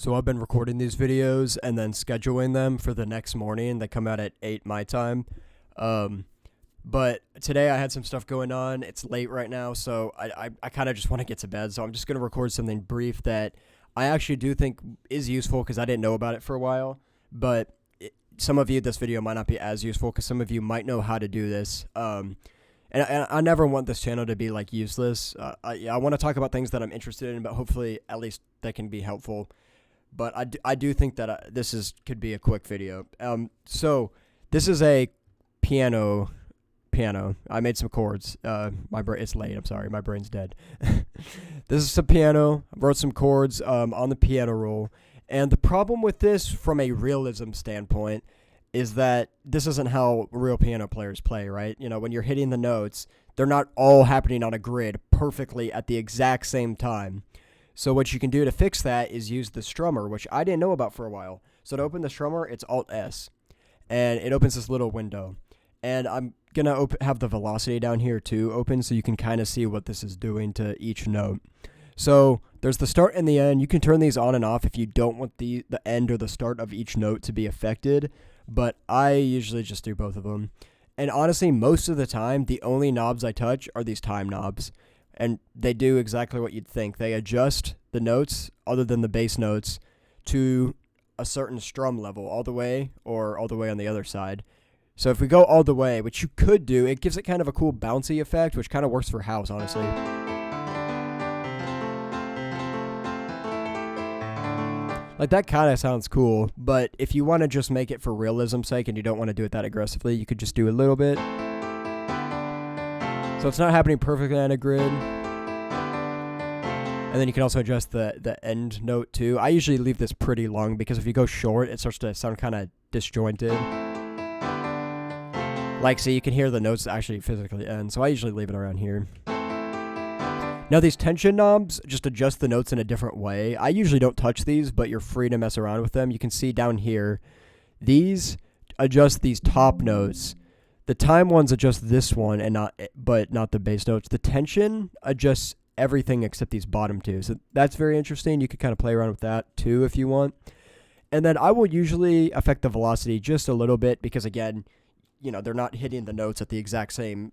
So I've been recording these videos and then scheduling them for the next morning. They come out at 8 my time. Um, but today I had some stuff going on. It's late right now, so I kind of just want to get to bed. So I'm just going to record something brief that I actually do think is useful because I didn't know about it for a while. But some of you, this video might not be as useful because some of you might know how to do this. And I never want this channel to be like useless. I want to talk about things that I'm interested in, but hopefully at least they can be helpful. But I do think that could be a quick video. So this is a piano. I made some chords. It's late. I'm sorry. My brain's dead. This is a piano. I wrote some chords on the piano roll. And the problem with this, from a realism standpoint, is that this isn't how real piano players play, right? You know, when you're hitting the notes, they're not all happening on a grid perfectly at the exact same time. So what you can do to fix that is use the strummer, which I didn't know about for a while. So to open the strummer, it's Alt-S, and it opens this little window. And I'm going to have the velocity down here too open so you can kind of see what this is doing to each note. So there's the start and the end. You can turn these on and off if you don't want the end or the start of each note to be affected, but I usually just do both of them. And honestly, most of the time, the only knobs I touch are these time knobs. And they do exactly what you'd think. They adjust the notes, other than the bass notes, to a certain strum level, all the way or all the way on the other side. So if we go all the way, which you could do, it gives it kind of a cool bouncy effect, which kind of works for house, honestly. Like, that kind of sounds cool, but if you want to just make it for realism's sake and you don't want to do it that aggressively, you could just do a little bit. So it's not happening perfectly on a grid. And then you can also adjust the end note too. I usually leave this pretty long because if you go short, it starts to sound kind of disjointed. Like, so you can hear the notes actually physically end. So I usually leave it around here. Now these tension knobs just adjust the notes in a different way. I usually don't touch these, but you're free to mess around with them. You can see down here, these adjust these top notes. The time ones adjust this one but not the bass notes. The tension adjusts everything except these bottom two. So that's very interesting. You could kind of play around with that too if you want. And then I will usually affect the velocity just a little bit because, again, you know, they're not hitting the notes at the exact same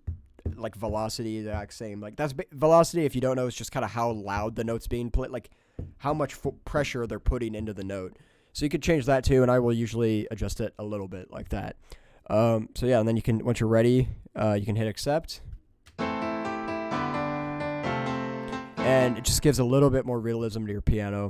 like velocity, the exact same. Like, that's velocity, if you don't know, is just kind of how loud the note's being played, like how much pressure they're putting into the note. So you could change that too, and I will usually adjust it a little bit like that. So yeah, and then you can, once you're ready, you can hit accept. And it just gives a little bit more realism to your piano.